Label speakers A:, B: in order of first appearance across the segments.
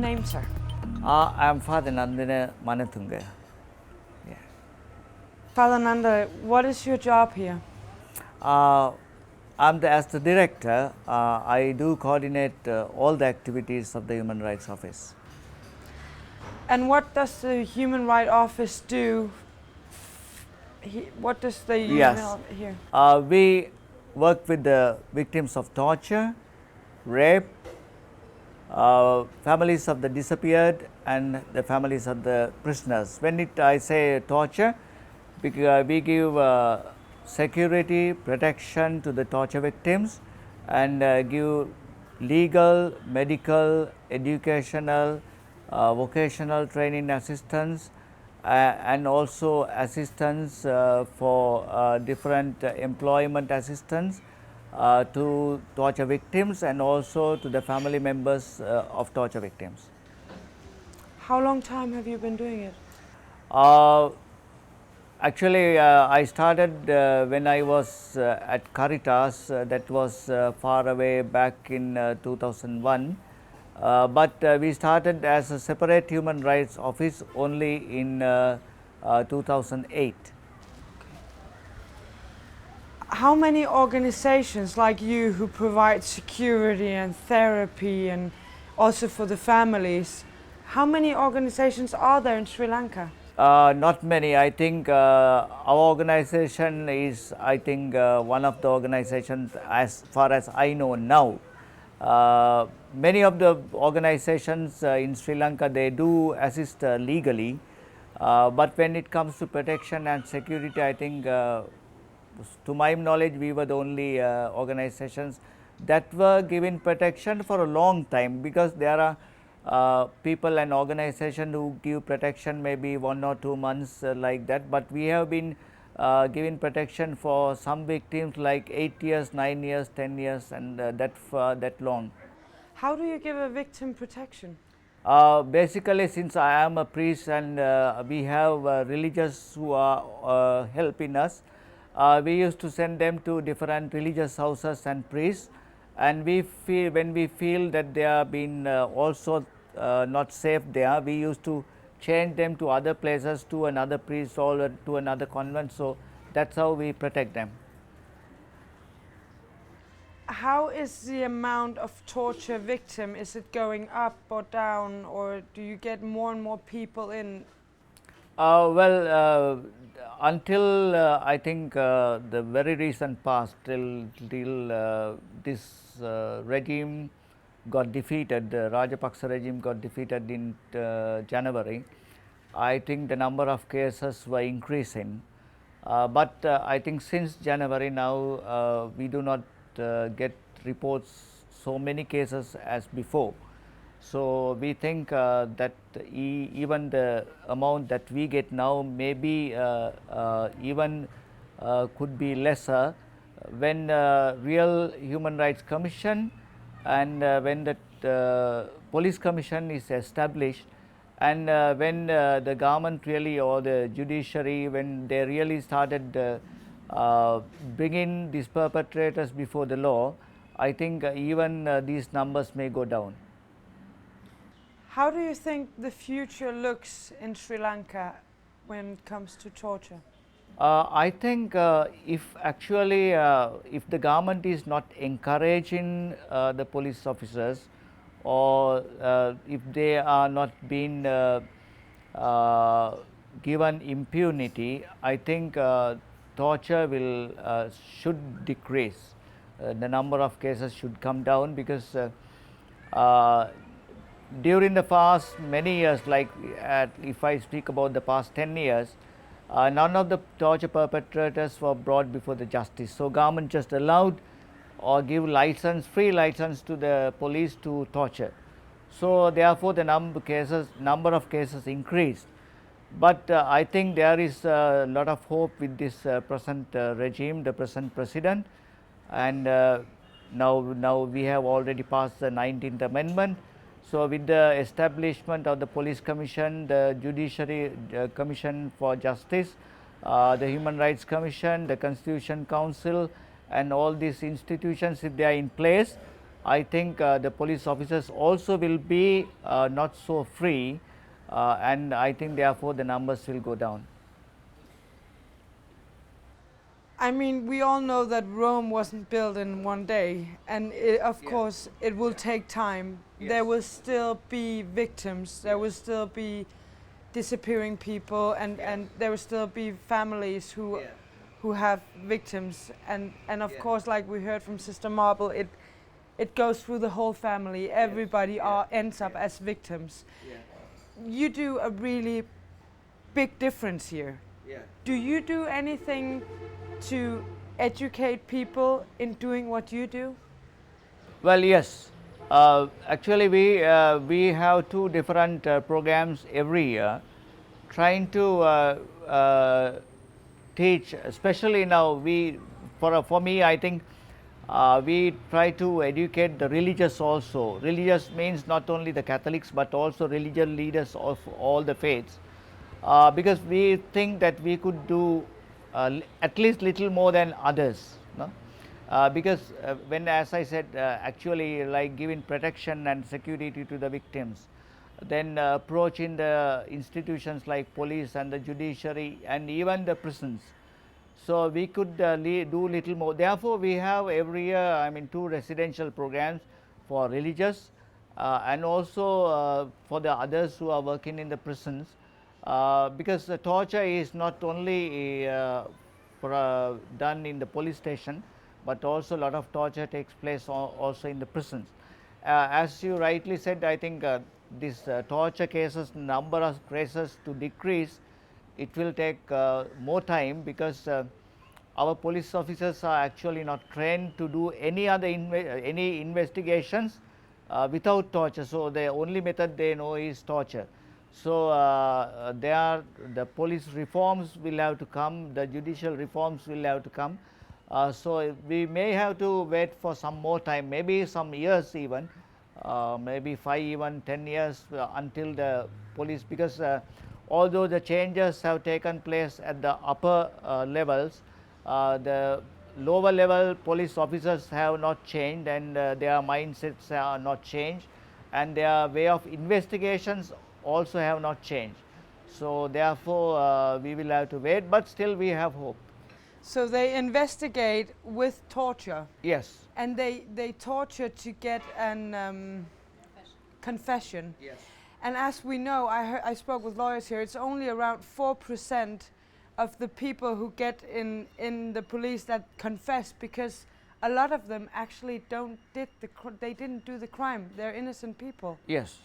A: name, sir?
B: I am Father Nandana Manatunga. Yeah.
A: Father Nanda, what is your job here?
B: As the director, I do coordinate all the activities of the Human Rights Office.
A: And what does the Human Rights Office do? What does the
B: Yes.
A: here?
B: We work with the victims of torture, rape, families of the disappeared, and the families of the prisoners. When I say torture, we give security protection to the torture victims and give legal, medical, educational, vocational training assistance and also assistance for different employment assistance to torture victims and also to the family members of torture victims.
A: How long time have you been doing it?
B: Actually, I started when I was at Caritas, that was far away back in 2001. But we started as a separate human rights office only in 2008.
A: How many organizations like you who provide security and therapy and also for the families, how many organizations are there in Sri Lanka?
B: Not many. I think our organization is, one of the organizations as far as I know now. Many of the organizations in Sri Lanka, they do assist legally, but when it comes to protection and security, I think to my knowledge, we were the only organizations that were given protection for a long time, because there are people and organizations who give protection maybe 1 or 2 months like that, but we have been given protection for some victims like 8 years, 9 years, 10 years and that long.
A: How do you give a victim protection?
B: Basically, since I am a priest and we have religious who are helping us, we used to send them to different religious houses and priests, and when we feel that they are being also not safe there, we used to change them to other places, to another priest or to another convent. So that's how we protect them.
A: How is the amount of torture victim? Is it going up or down, or do you get more and more people in?
B: Until I think the very recent past, till this regime got defeated, the Rajapaksa regime got defeated in January, I think the number of cases were increasing. But I think since January now, we do not get reports so many cases as before. So we think that even the amount that we get now maybe even could be lesser when real Human Rights Commission and when the Police Commission is established, and when the government really or the judiciary, when they really started bringing these perpetrators before the law, I think even these numbers may go down.
A: How do you think the future looks in Sri Lanka when it comes to torture?
B: I think if actually if the government is not encouraging the police officers, or if they are not being given impunity, I think torture should decrease. The number of cases should come down, because during the past many years, like if I speak about the past 10 years, none of the torture perpetrators were brought before the justice. So government just allowed or give free license to the police to torture. So therefore the number of cases increased. But I think there is a lot of hope with this present regime, the present president, and now we have already passed the 19th Amendment. So with the establishment of the Police Commission, the Judiciary Commission for Justice, the Human Rights Commission, the Constitution Council, and all these institutions, if they are in place, I think the police officers also will be not so free, and I think therefore the numbers will go down.
A: I mean, we all know that Rome wasn't built in one day, and of course it will take time. There will still be victims, there will still be disappearing people, and there will still be families who have victims, and of course, like we heard from Sister Marble, it goes through the whole family. Everybody ends up as victims. You do a really big difference here. Do you do anything to educate people in doing what you do?
B: Well, yes. Actually, we have two different programs every year, trying to teach. Especially now, for me, I think we try to educate the religious also. Religious means not only the Catholics but also religious leaders of all the faiths, because we think that we could do at least little more than others. No? Because when, as I said, actually like giving protection and security to the victims, then approach in the institutions like police and the judiciary and even the prisons. So we could do little more. Therefore, we have every year, I mean, 2 residential programs for religious and also for the others who are working in the prisons, because the torture is not only done in the police station, but also a lot of torture takes place also in the prisons. As you rightly said, I think this torture cases, number of cases to decrease, it will take more time, because our police officers are actually not trained to do any other any investigations without torture. So the only method they know is torture. So the police reforms will have to come, the judicial reforms will have to come. So we may have to wait for some more time, maybe some years even, maybe 5 even 10 years until the police, because although the changes have taken place at the upper levels, the lower level police officers have not changed, and their mindsets are not changed, and their way of investigations also have not changed. So therefore we will have to wait, but still we have hope.
A: So they investigate with torture.
B: Yes.
A: And they torture to get an confession.
B: Yes.
A: And as we know, I spoke with lawyers here, it's only around 4% of the people who get in the police that confess, because a lot of them actually they didn't do the crime. They're innocent people.
B: Yes,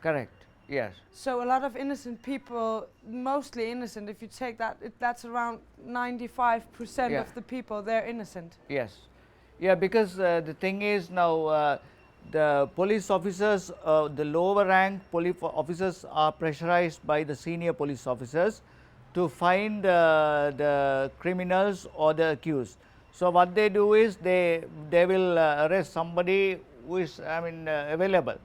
B: correct. Yes.
A: So a lot of innocent people, mostly innocent, if you take that, that's around 95% of the people, they're innocent.
B: Yes. Yeah, because the thing is now the police officers, the lower rank police officers are pressurized by the senior police officers to find the criminals or the accused. So what they do is they will arrest somebody who is, I mean, available.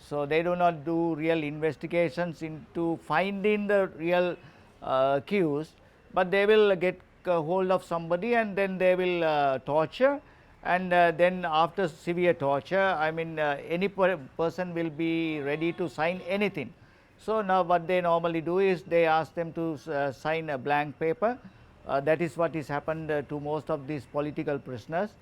B: So they do not do real investigations into finding the real accused, but they will get hold of somebody and then they will torture, and then after severe torture, I mean, any person will be ready to sign anything. So now what they normally do is they ask them to sign a blank paper. That is what has happened to most of these political prisoners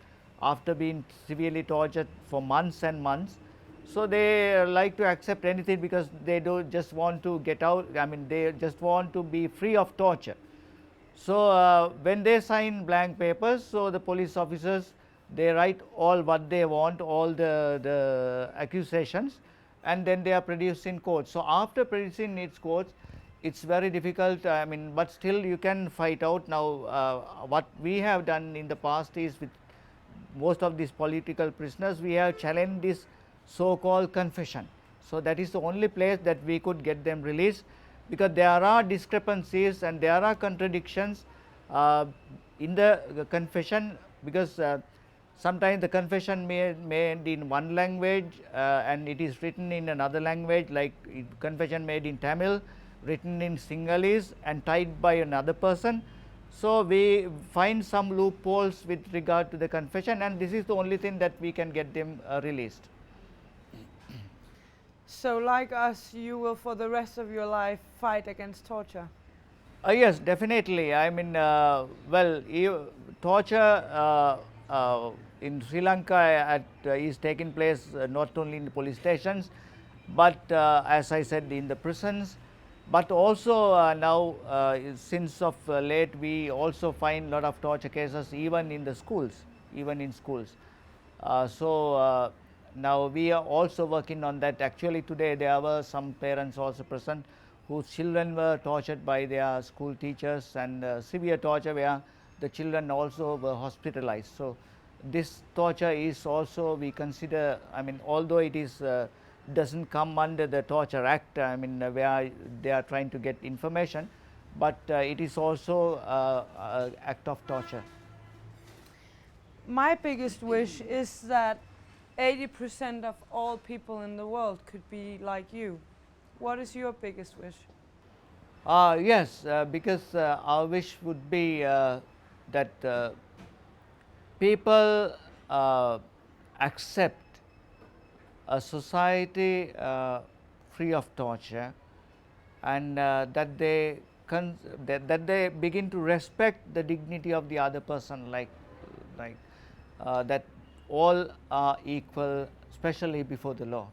B: after being severely tortured for months and months. So they like to accept anything because they don't just want to get out, I mean, they just want to be free of torture. So when they sign blank papers, so the police officers, they write all what they want, all the accusations, and then they are produced in court. So after producing its courts, it's very difficult, I mean, but still you can fight out. Now what we have done in the past is, with most of these political prisoners, we have challenged this so called confession. So that is the only place that we could get them released, because there are discrepancies and there are contradictions in the confession, because sometimes the confession made in one language and it is written in another language, like confession made in Tamil, written in Sinhalese and typed by another person. So, we find some loopholes with regard to the confession, and this is the only thing that we can get them released.
A: So like us, you will for the rest of your life fight against torture?
B: Yes, definitely. I mean, well, torture in Sri Lanka is taking place not only in the police stations, but as I said, in the prisons. But also now, since of late, we also find a lot of torture cases even in the schools, even in schools. Now we are also working on that. Actually, today there were some parents also present whose children were tortured by their school teachers, and severe torture where the children also were hospitalized. So, this torture is also we consider, I mean, although it is doesn't come under the Torture Act, I mean, where they are trying to get information, but it is also act of torture.
A: My biggest wish is that 80% of all people in the world could be like you. What is your biggest wish?
B: Yes, because our wish would be that people accept a society free of torture, and that they begin to respect the dignity of the other person, like that all are equal, especially before the law.